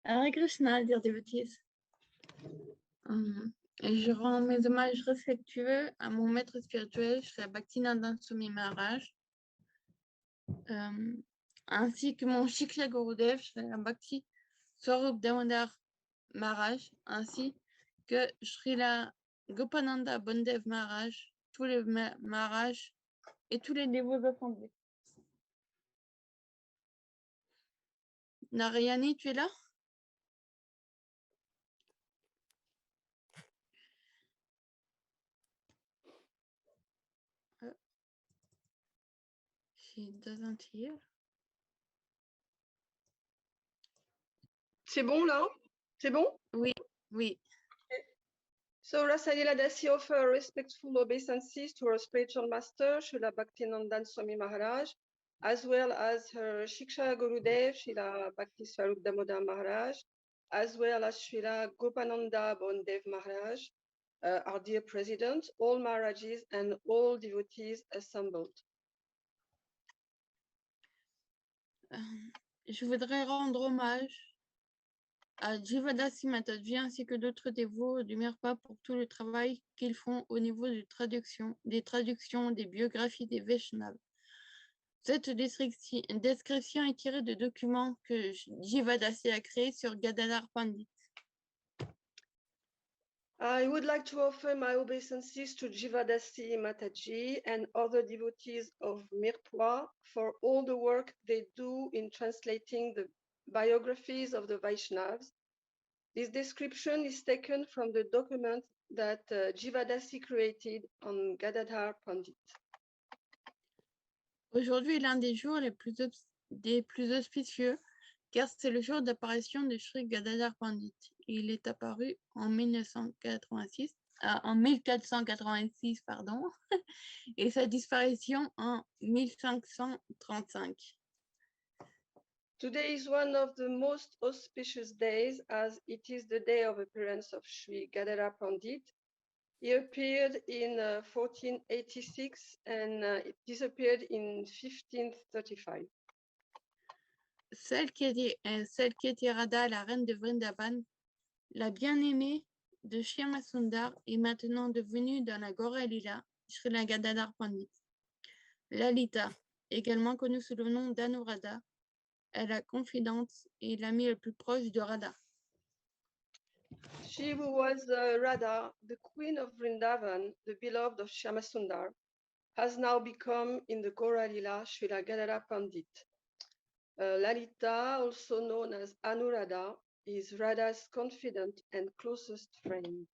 Hare Krishna, dear devotees. Et je rends mes hommages respectueux à mon maître spirituel, Shri Bhaktinandan Swami Maharaj, ainsi que mon Shiksha Gurudev, Shri Bhakti Swarup Damodar Maharaj, ainsi que Srila Gopananda Bondev Maharaj, tous les Maharaj et tous les dévots assemblés. Narayani, tu es là? She doesn't hear. C'est bon là? C'est bon? Oui, oui. So Rasalila Dasi offer respectful obeisances to her spiritual master, Srila Bhaktinandan Swami Maharaj, as well as her Shiksha Gurudev, Srila Bhakti Swarup Damodar Maharaj, as well as Srila Gopananda Bondev Maharaj, our dear president, all Maharajas and all devotees assembled. Je voudrais rendre hommage à Jivadasi Mataji ainsi que d'autres dévots du Mirpa pour tout le travail qu'ils font au niveau des traductions, des biographies des Vaishnavas. Cette description est tirée de documents que Jivadasi a créés sur Gadadhar Pandit. I would like to offer my obeisances to Jivadasi Mataji and other devotees of Mirpwa for all the work they do in translating the biographies of the Vaishnavas. This description is taken from the document that Jivadasi created on Gadadhar Pandit. Aujourd'hui est l'un des jours les plus auspicieux, car c'est le jour d'apparition de Sri Gadadhar Pandit. Il est apparu en 1486, et sa disparition en 1535. Today is one of the most auspicious days as it is the day of appearance of Sri Gadadhar Pandit. He appeared in 1486 and it disappeared in 1535. Celle qui était Radha, la reine de Vrindavan, la bien-aimée de Shyamasundar, est maintenant devenue dans la Gaura Lila, Srila Gadadhar Pandit. Lalita, également connue sous le nom d'Anuradha, est la confidente et l'amie le plus proche de Radha. She who was Radha, the queen of Vrindavan, the beloved of Shyamasundar, has now become in the Gaura Lila Srila Gadadhar Pandit. Lalita, also known as Anuradha, is Radha's confidant and closest friend.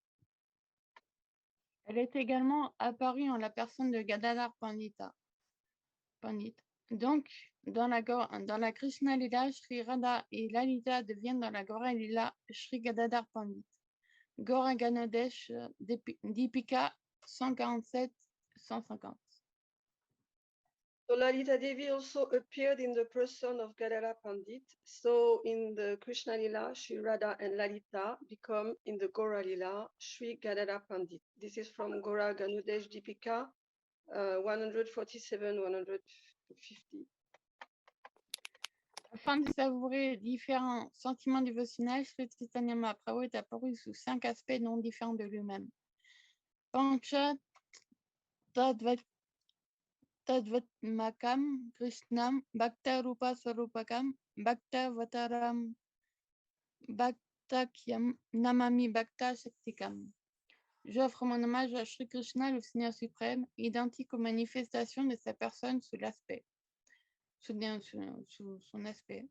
Elle est également apparue en la personne de Gadadhar Pandit. Donc, dans la Krishna Lila, Sri Radha et Lalita deviennent dans la Gaura Lila Sri Gadadhar Pandit. Gaura Ganadesh Deepika 147-150. So Lalita Devi also appeared in the person of Gadadhar Pandit. So in the Krishna Lila, Sri Radha and Lalita become in the Gaura Lila Sri Gadadhar Pandit. This is from Gaura Ganudesh Deepika 147-150. Afin de savourer différents sentiments dévotionnels, Sri Chaitanya Mahaprabhu est apparu sous 5 aspects non différents de lui-même. Pancha Tadvatmakam Krishnam Bhakta Rupa Swarupakam Bhakta Vataram Bhaktakyam Namami Bhakta Shaktikam. J'offre mon hommage à Sri Krishna, le Seigneur suprême, identique aux manifestations de sa personne sous son aspect.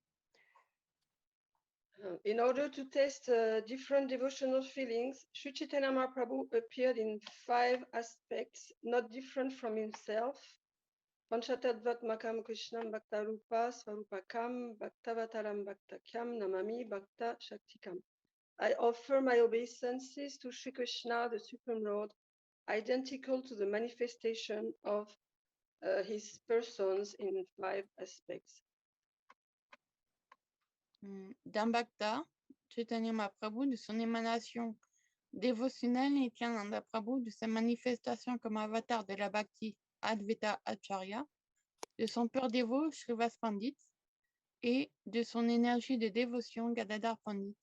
In order to test different devotional feelings, Sri Chaitanya Mahaprabhu appeared in 5 aspects, not different from himself. Panchatattvatmakam Krishnam Bhakta Rupa Swarupakam Bhaktavataram Bhaktakyam Namami Bhakta Shaktikam. I offer my obeisances to Sri Krishna, the Supreme Lord, identical to the manifestation of his persons in 5 aspects. D'un Bhakta, Chaitanya Mahaprabhu, de son émanation dévotionnelle, et Nityananda Prabhu, de sa manifestation comme avatar de la Bhakti Advaita Acharya, de son pur dévot Srivas Pandit, et de son énergie de dévotion, Gadadhar Pandit.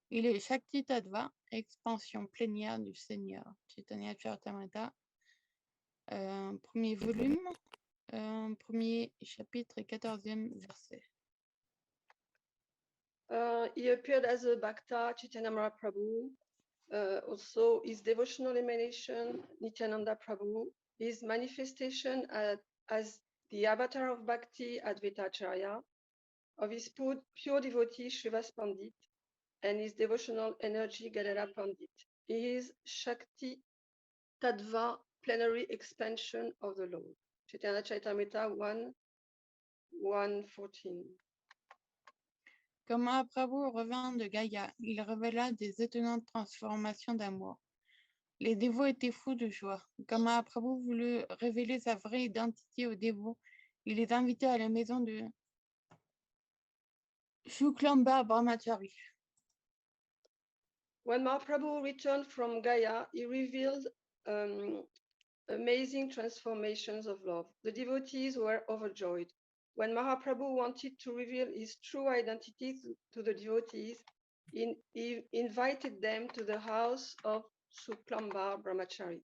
Il est Shakti Tattva, expansion plénière du Seigneur. Chaitanya Charitamrita, premier volume, premier chapitre et 14e verset. He appeared as a Bhakta, Chaitanya Mahaprabhu, also his devotional emanation, Nityananda Prabhu, his manifestation as the avatar of Bhakti, Advaita Acharya, of his pure devotee, Srivas Pandit, and his devotional energy, Gadadhar Pandit. He is Shakti Tattva, plenary expansion of the Lord. Chaitanya Charitamrita 1:1-14. Comme Mahaprabhu revint de Gaïa, il révéla des étonnantes transformations d'amour. Les dévots étaient fous de joie. Comme Mahaprabhu voulut révéler sa vraie identité aux dévots, il les invitait à la maison de Shuklamba Brahmachari. When Mahaprabhu returned from Gaya, he revealed amazing transformations of love. The devotees were overjoyed. When Mahaprabhu wanted to reveal his true identity to the devotees, he invited them to the house of Suklamba Brahmachari.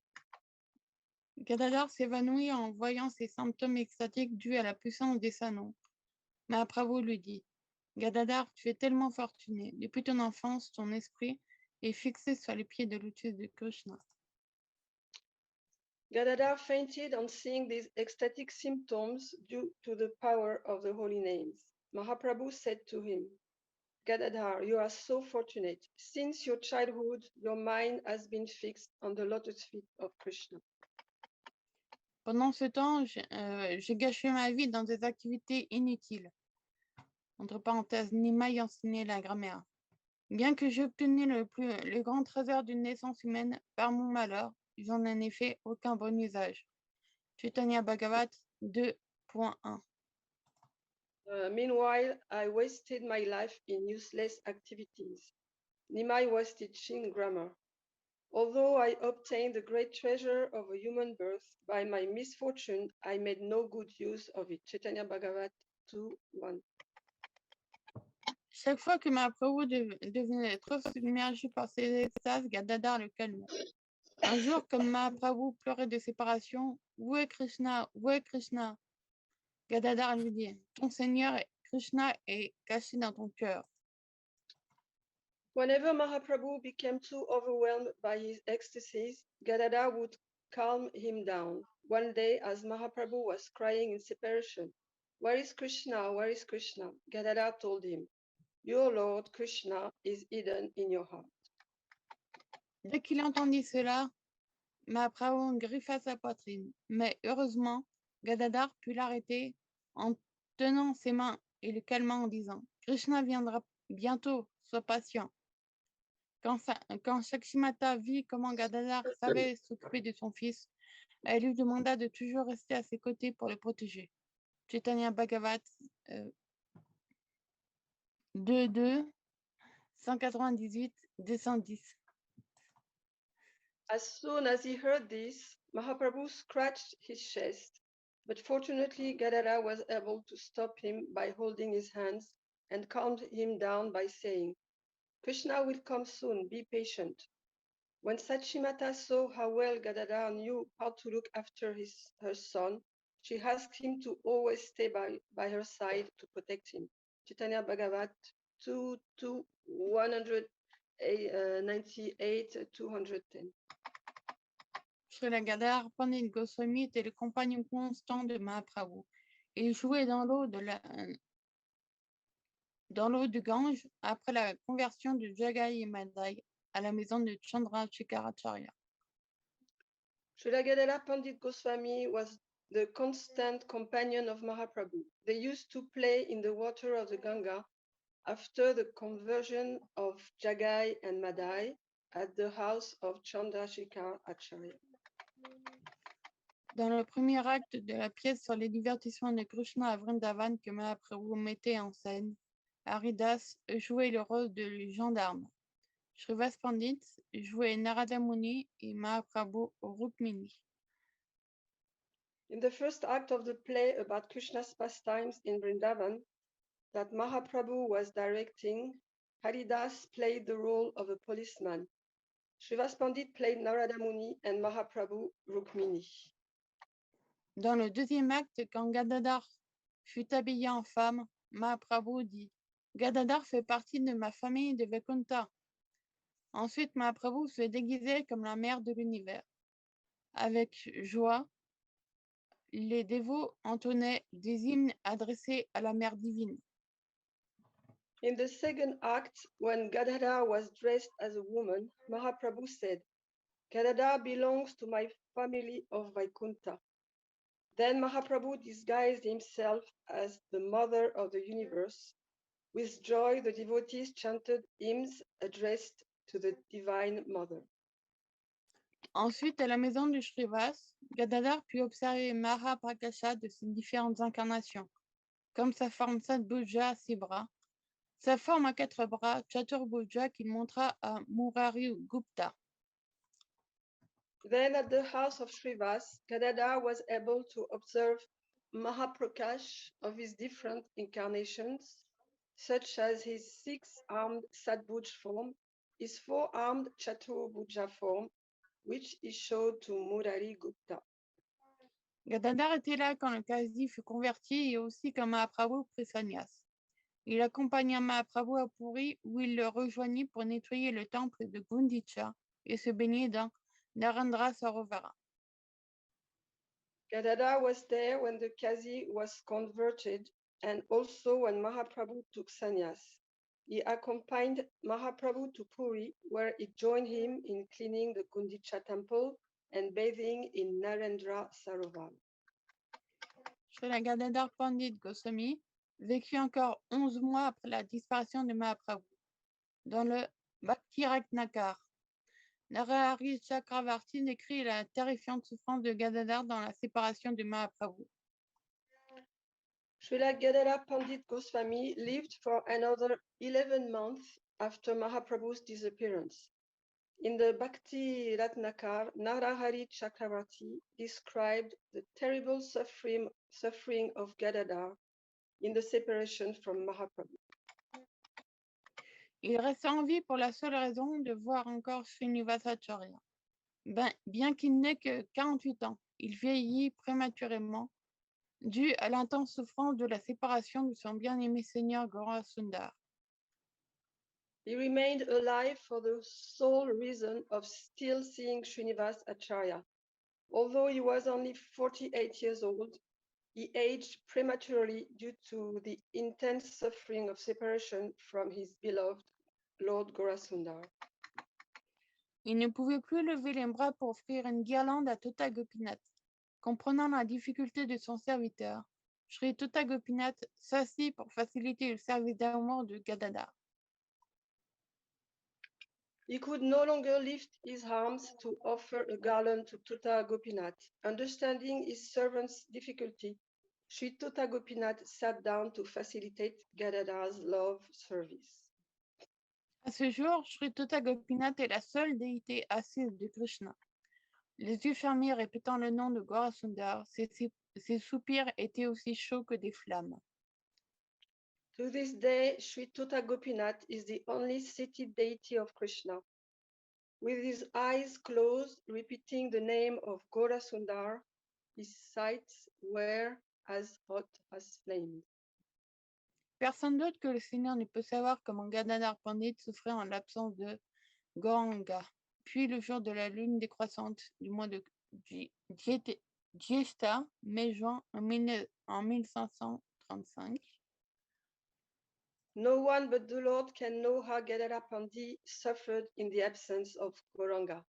Gadadhar s'évanouit en voyant ces symptômes extatiques dus à la puissance des sanons. Mahaprabhu lui dit, Gadadhar, tu es tellement fortuné. Depuis ton enfance, ton esprit est fixé sur les pieds de lotus de Krishna. Gadadhar fainted on seeing these ecstatic symptoms due to the power of the holy names. Mahaprabhu said to him, Gadadhar, you are so fortunate. Since your childhood, your mind has been fixed on the lotus feet of Krishna. Pendant ce temps, j'ai gâché ma vie dans des activités inutiles. Entre parenthèses, Nimai enseignait la grammaire. Bien que j'ai obtenu le grand trésor d'une naissance humaine, par mon malheur, j'en ai fait aucun bon usage. Chaitanya Bhagavat 2.1. Meanwhile, I wasted my life in useless activities. Nimai was teaching grammar. Although I obtained the great treasure of a human birth, by my misfortune, I made no good use of it. Chaitanya Bhagavat 2:1. Chaque fois que Mahaprabhu devenait trop submergé par ses extases, Gadadhar le calmait. Un jour, comme Mahaprabhu pleurait de séparation, où est Krishna? Où est Krishna? Gadadhar lui dit, ton Seigneur Krishna est caché dans ton cœur. Whenever Mahaprabhu became too overwhelmed by his ecstasies, Gadadhar would calm him down. One day, as Mahaprabhu was crying in separation, where is Krishna? Where is Krishna? Gadadhar told him, your Lord Krishna is hidden in your heart. Dès qu'il entendit cela, Mahaprabhu griffa sa poitrine. Mais heureusement, Gadadhar put l'arrêter en tenant ses mains et le calmant en disant « Krishna viendra bientôt, sois patient ». Quand Shakshimata vit comment Gadadhar savait s'occuper de son fils, elle lui demanda de toujours rester à ses côtés pour le protéger. Chaitanya Bhagavat 2.2, 198, 210. As soon as he heard this, Mahaprabhu scratched his chest, but fortunately Gadadhar was able to stop him by holding his hands and calmed him down by saying, Krishna will come soon, be patient. When Sachimata saw how well Gadadhar knew how to look after her son, she asked him to always stay by her side to protect him. Chaitanya Bhagavat 198-210. Srila Gadadhar Pandit Goswami était le compagnon constant de Mahaprabhu. Il jouait dans l'eau du Gange après la conversion de Jagai et Madai à la maison de Chandrasekhara-acharya. Srila Gadadhar Pandit Goswami was the constant companion of Mahaprabhu. They used to play in the water of the Ganga after the conversion of Jagai and Madai at the house of Chandrasekhara-acharya. Dans le premier acte de la pièce sur les divertissements de Krishna à Vrindavan que Mahaprabhu mettait en scène, Haridas jouait le rôle de gendarme. Srivas Pandit jouait Narada Muni et Mahaprabhu Rukmini. In the first act of the play about Krishna's pastimes in Vrindavan, that Mahaprabhu was directing, Haridas played the role of a policeman. Srivas Pandit played Narada Muni and Mahaprabhu Rukmini. Dans le deuxième acte, quand Gadadhar fut habillé en femme, Mahaprabhu dit « Gadadhar fait partie de ma famille de Vaikuntha ». Ensuite, Mahaprabhu se déguisait comme la mère de l'univers. Avec joie, les dévots entonnaient des hymnes adressés à la mère divine. In the second act, when Gadadhar was dressed as a woman, Mahaprabhu said, Gadadhar belongs to my family of Vaikuntha. Then Mahaprabhu disguised himself as the mother of the universe. With joy, the devotees chanted hymns addressed to the Divine Mother. Ensuite, à la maison de Srivas, Gadadhar put observer Mahaprakasha de ses différentes incarnations, comme sa forme Sadbhuja à 6 bras, sa forme à 4 bras, Chaturbhuja, qu'il montra à Murari Gupta. Then at the house of Srivas, Gadadhar was able to observe Mahaprakash of his different incarnations, such as his 6-armed Sadbhuj form, his 4-armed Chaturbhuja form, which he showed to Murari Gupta. Gadadhar était là quand le Kasi fut converti et aussi quand Mahaprabhu prit sannyas. Il accompagna Mahaprabhu à Puri où il le rejoignit pour nettoyer le temple de Gundicha et se baigner dans Narendra Sarovara. Gadadhar was there when the Kazi was converted and also when Mahaprabhu took sannyas. He accompanied Mahaprabhu to Puri, where he joined him in cleaning the Gundicha temple and bathing in Narendra Sarovar. Srila Gadadhar Pandit Goswami vécut encore 11 mois après la disparition de Mahaprabhu. Dans le Bhakti Ratnakar, Narahari Chakravarti décrit la terrifiante souffrance de Gadadhar dans la séparation de Mahaprabhu. Srila Gadadhar Pandit Goswami lived for another 11 months after Mahaprabhu's disappearance. In the Bhakti Ratnakar, Narahari Chakravarti described the terrible suffering of Gadadhar in the separation from Mahaprabhu. Il resta en vie pour la seule raison de voir encore Srinivasacharya. Bien qu'il n'ait que 48 ans, il vieillit prématurément dû à l'intense souffrance de la séparation de son bien-aimé Seigneur Gaurasundar. He remained alive for the sole reason of still seeing Srinivas Acharya. Although he was only 48 years old, he aged prematurely due to the intense suffering of separation from his beloved Lord Gaurasundar. Il ne pouvait plus lever les bras pour offrir une guirlande à Tota Gopinath. Comprenant la difficulté de son serviteur, Sri Tota Gopinath s'assit pour faciliter le service d'amour de Gadadhar. He could no longer lift his arms to offer a garland to Tota Gopinath. Understanding his servant's difficulty, Sri Tota Gopinath sat down to facilitate Gadadhar's love service. À ce jour, Sri Tota Gopinath est la seule déité assise de Krishna. Les yeux fermés répétant le nom de Gaurasundar, ses soupirs étaient aussi chauds que des flammes. To this day, Sri Tota Gopinath is the only seated deity of Krishna. With his eyes closed, repeating the name of Gaurasundar, his sights were as hot as flames. Personne d'autre que le Seigneur ne peut savoir comment Gadadhar Pandit souffrait en l'absence de Gauranga. Puis le jour de la lune décroissante du mois de Jyeshta, mai-juin en 1535, No one but the Lord can know how Gadadhar Pandit suffered in the absence of Gauranga.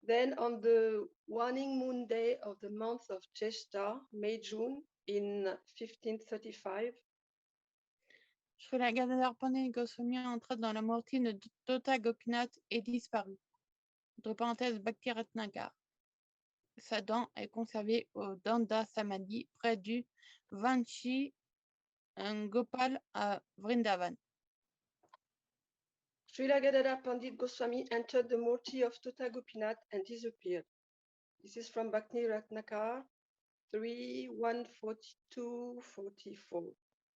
Then on the waning moon day of the month of Jyeshta, May-June in 1535, Srila Gadadhar Pandit Goswami entra dans la mourti de Tota Gopinath et disparut. Entre parenthèses, Bhakti Ratnakar. Sa dent est conservée au Danda Samadhi près du Vanchi Gopal à Vrindavan. Srila Gadadhar Pandit Goswami entered the murti of Tota Gopinath and disappeared. This is from Bhakti Ratnakar 3, 142, 44.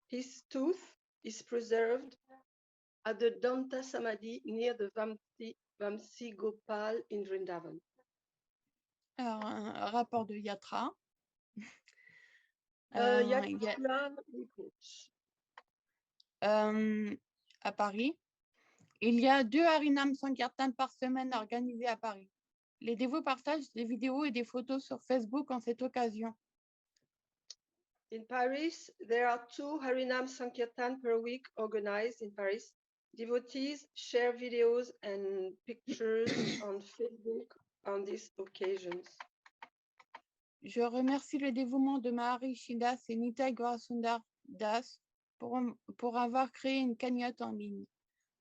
His tooth is preserved at the Danta Samadhi near the Vamsi Gopal in Vrindavan. Alors, un rapport de Yatra. Il y a- Yatra reports. à Paris. Il y a 2 Harinam Sankirtan par semaine organisés à Paris. Les dévots partagent des vidéos et des photos sur Facebook en cette occasion. In Paris, there are 2 Harinam Sankirtan per week organized in Paris. Devotees share videos and pictures on Facebook on these occasions. Je remercie le dévouement de Maharishi Das et Nitai Gaurasundar Das pour avoir créé une cagnotte en ligne.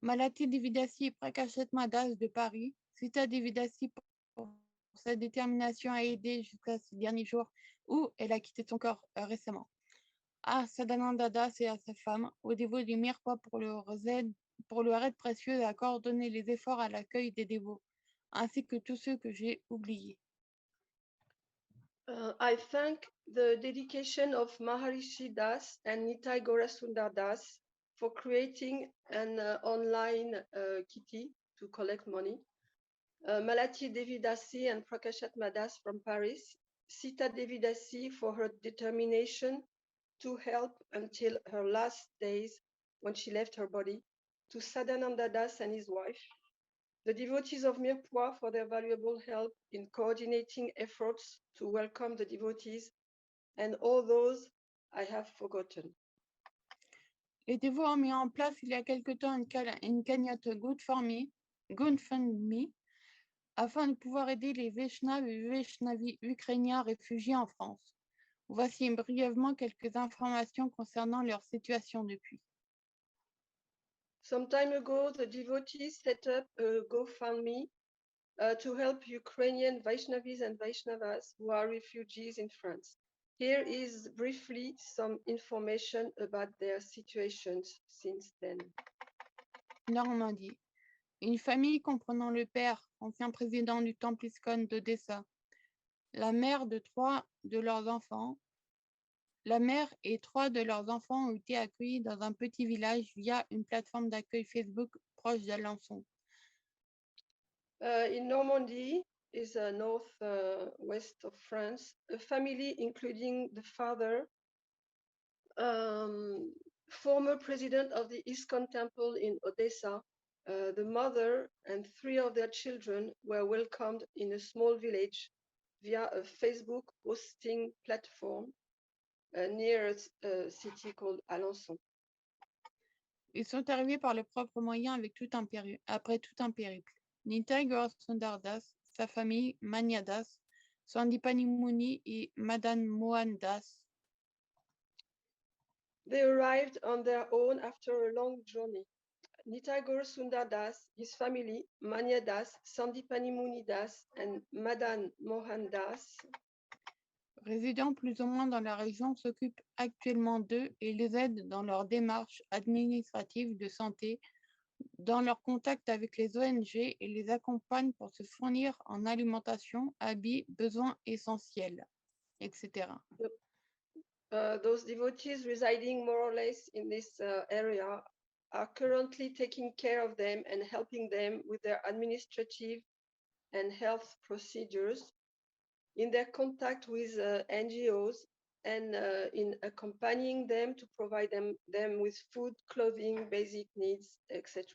Malati Devidasi et Prakashatma Das de Paris, Sita Devidasi pour sa détermination à aider jusqu'à ce dernier jour où elle a quitté son corps récemment. À Sadananda Das et à sa femme, au dévot du Mirpa pour leur aide précieuse à coordonner les efforts à l'accueil des dévots, ainsi que tous ceux que j'ai oubliés. I thank the dedication of Maharishi Das and Nitai Gaurasundar Das for creating an online kitty to collect money. Malati Devidasi and Prakashatma Das from Paris, Sita Devidasi for her determination to help until her last days when she left her body, to Sadananda Das and his wife, the devotees of Mirpur for their valuable help in coordinating efforts to welcome the devotees, and all those I have forgotten. Les dévots ont mis en place il y a quelque temps une cagnotte GoFundMe afin de pouvoir aider les Vaishnavas et Vaishnavis ukrainiens réfugiés en France. Voici brièvement quelques informations concernant leur situation depuis. Some time ago, the devotees set up a GoFundMe to help Ukrainian Vaishnavis and Vaishnavas who are refugees in France. Here is briefly some information about their situations since then. Normandie. Une famille comprenant le père, ancien président du temple ISKCON d'Odessa, la mère et 3 de leurs enfants ont été accueillis dans un petit village via une plateforme d'accueil Facebook proche d'Alençon. In Normandy, is north-west of France, a family including the father, former president of the ISKCON temple in Odessa, the mother and 3 of their children were welcomed in a small village via a Facebook posting platform near a city called Alençon. Ils sont arrivés par leurs propres moyens après tout un périple. Nitai Gaurasundar Das, sa famille, Manya Das, Sandipani Muni et Madan Mohan Das. They arrived on their own after a long journey. Nitai Gaurasundar Das, his family, Manya Das, Sandipani Muni Das, and Madan Mohan Das, Résidant plus ou moins dans la région, s'occupent actuellement d'eux et les aident dans leurs démarches administratives de santé, dans leur contact avec les ONG et les accompagnent pour se fournir en alimentation, habits, besoins essentiels, etc. Those devotees residing more or less in this area are currently taking care of them and helping them with their administrative and health procedures, in their contact with NGOs, and in accompanying them to provide them with food, clothing, basic needs, etc.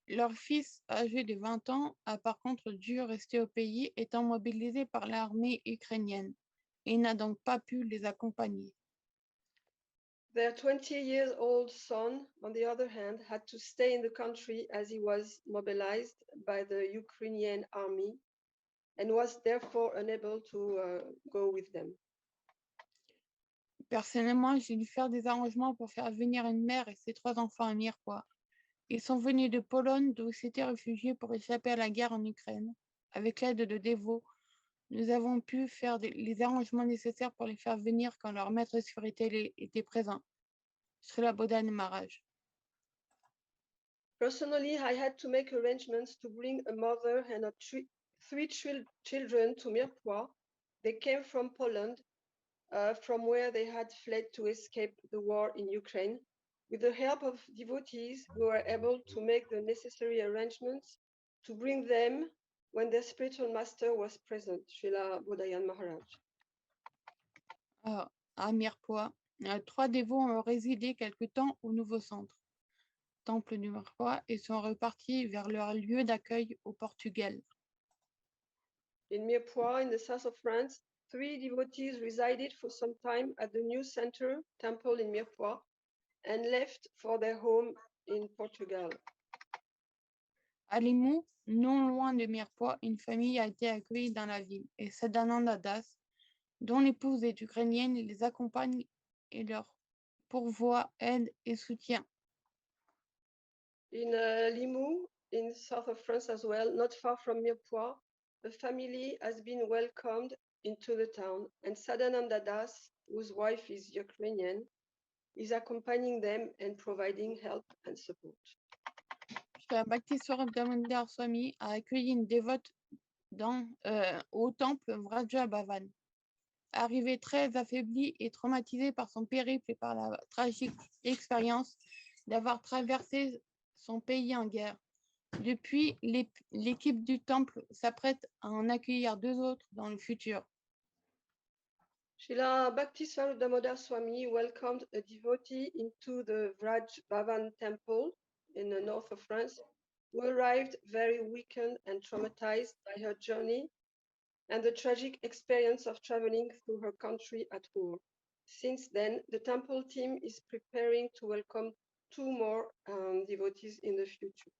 Leur fils, âgé de 20 ans, a par contre dû rester au pays, étant mobilisé par l'armée ukrainienne, et n'a donc pas pu les accompagner. Their 20-year-old son, on the other hand, had to stay in the country as he was mobilized by the Ukrainian army and was therefore unable to go with them. Personnellement, j'ai dû faire des arrangements pour faire venir une mère et ses 3 enfants à Mirpur. Ils sont venus de Pologne, d'où ils s'étaient réfugiés pour échapper à la guerre en Ukraine. Avec l'aide de dévots, nous avons pu faire les arrangements nécessaires pour les faire venir quand leur maître spirituel était présent. Srila Bodhan Maharaj. Personally, I had to make arrangements to bring a mother and her 3 children to Mirpur. They came from Poland, from where they had fled to escape the war in Ukraine. With the help of devotees, we were able to make the necessary arrangements to bring them when their spiritual master was present, Srila Bodhayan Maharaj. À Mirepoix, 3 dévots ont résidé quelque temps au nouveau centre, temple du Mirepoix, et sont repartis vers leur lieu d'accueil au Portugal. In Mirepoix, in the south of France, 3 devotees resided for some time at the new center temple in Mirepoix and left for their home in Portugal. À Limoux, non loin de Mirepoix, une famille a été accueillie dans la ville, et Sadananda Das, dont l'épouse est ukrainienne, les accompagne et leur pourvoit aide et soutien. In Limoux, in south of France as well, not far from Mirepoix, a family has been welcomed into the town, and Sadananda Das, whose wife is Ukrainian, is accompanying them and providing help and support. Bhaktiswarup Damodar Swami a accueilli une dévote au temple Vraja Bhavan. Arrivé très affaibli et traumatisé par son périple et par la tragique expérience d'avoir traversé son pays en guerre. Depuis, l'équipe du temple s'apprête à en accueillir 2 autres dans le futur. Srila Bhaktiswarup Damodar Swami welcomed a devotee into the Vraj Bhavan temple in the north of France, who arrived very weakened and traumatized by her journey and the tragic experience of traveling through her country at war. Since then, the temple team is preparing to welcome 2 more devotees in the future.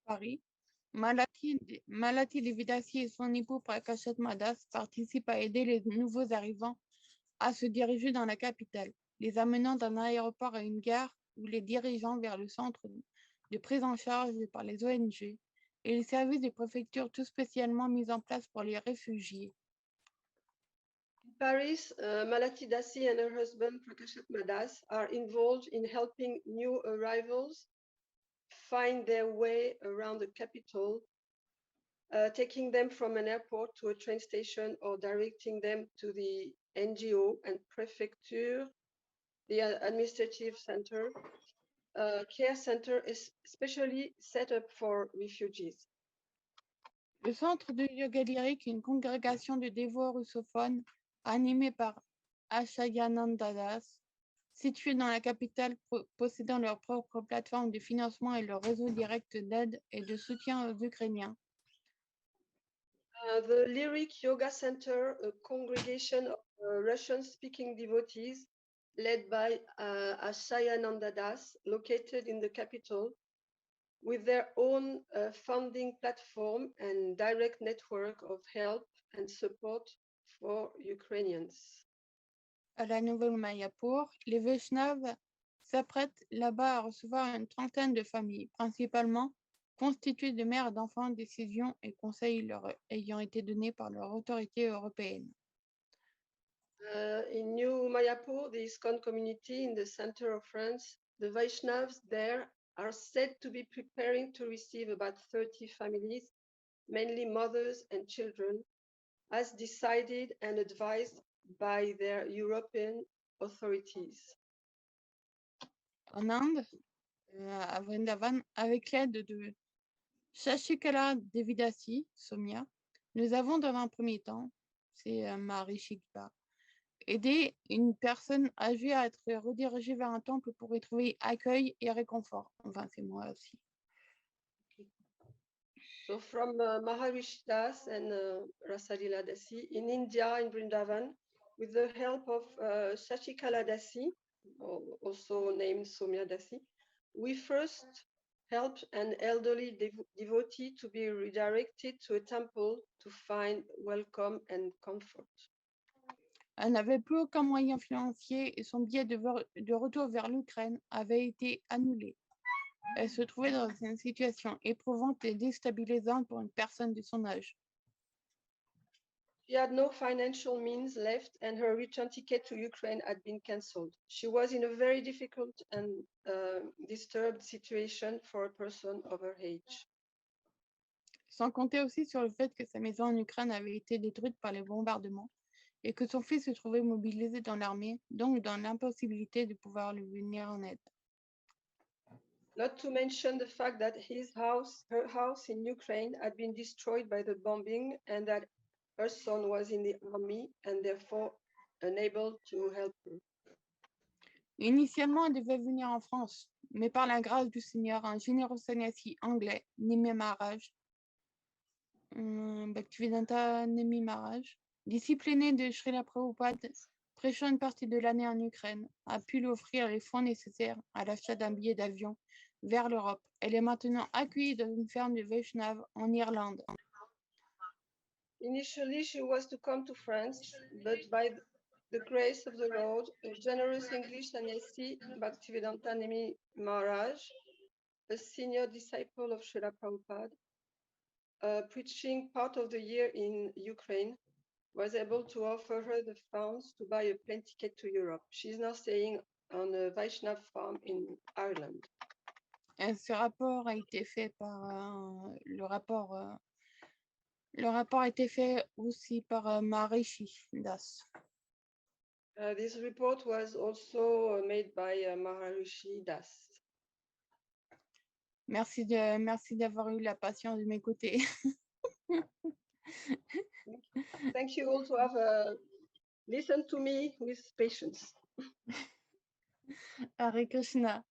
Paris, Malati Devidasi et son époux Prakashat Madas participent à aider les nouveaux arrivants à se diriger dans la capitale, les amenant d'un aéroport à une gare ou les dirigeant vers le centre de prise en charge par les ONG et les services de préfecture tout spécialement mis en place pour les réfugiés. In Paris, Malati Dasi and her husband Prakashat Madas are involved in helping new arrivals find their way around the capital, taking them from an airport to a train station or directing them to the NGO and prefecture, the administrative center, care center is specially set up for refugees. Le centre de yoga lyrique est une congrégation de dévots russophones animée par Ashayananda Das, située dans la capitale, possédant leur propre plateforme de financement et leur réseau direct d'aide et de soutien aux Ukrainiens. The Lyric Yoga Center, a congregation of Russian-speaking devotees led by Ashayananda Das, located in the capital, with their own funding platform and direct network of help and support for Ukrainians. À la Nouvelle-Mayapur, les Vaishnavas s'apprêtent là-bas à recevoir une trentaine de familles, principalement constituées de mères d'enfants, décisions et conseils leur ayant été donnés par leur autorité européenne. In New Mayapur, the ISKCON community in the center of France, the Vaishnavas there are said to be preparing to receive about 30 families, mainly mothers and children, as decided and advised by their European authorities. En Inde, à Vrindavan, avec l'aide de Shashikala Devidasi, Somia, nous avons dans un premier temps, c'est Marishikpa, aider une personne âgée à être redirigée vers un temple pour y trouver accueil et réconfort. Enfin, c'est moi aussi. So from Maharishi Das and Rasalila Dasi in India, in Vrindavan, with the help of Shashikala Dasi, also named Somya Dasi, we first helped an elderly devotee to be redirected to a temple to find welcome and comfort. Elle n'avait plus aucun moyen financier et son billet de retour vers l'Ukraine avait été annulé. Elle se trouvait dans une situation éprouvante et déstabilisante pour une personne de son âge. She had no financial means left and her return ticket to Ukraine had been cancelled. She was in a very difficult and disturbed situation for a person of her age. Sans compter aussi sur le fait que sa maison en Ukraine avait été détruite par les bombardements et que son fils se trouvait mobilisé dans l'armée, donc dans l'impossibilité de pouvoir lui venir en aide. Not to mention the fact that her house in Ukraine had been destroyed by the bombing and that her son was in the army and therefore unable to help her. Initialement, elle devait venir en France, mais par la grâce du Seigneur, un généreux sannyasi anglais, Nemi Maharaj, Bhaktivedanta Nemi Maharaj, disciple aîné de Srila Prabhupada, prêchant une partie de l'année en Ukraine, a pu lui offrir les fonds nécessaires à l'achat d'un billet d'avion vers l'Europe. Elle est maintenant accueillie dans une ferme de Vaishnav en Irlande. Initially, she was to come to France, but by the grace of the Lord, a generous English sannyasi, Bhaktivedanta Nemi Maharaj, a senior disciple of Srila Prabhupada, preaching part of the year in Ukraine, was able to offer her the funds to buy a plane ticket to Europe. She's now staying on a Vaishnav farm in Ireland. Et ce rapport a été fait par le rapport a été fait aussi par Maharishi Das. This report was also made by Maharishi Das. Merci d'avoir eu la patience de m'écouter. Thank you all to have listened to me with patience. Hare Krishna.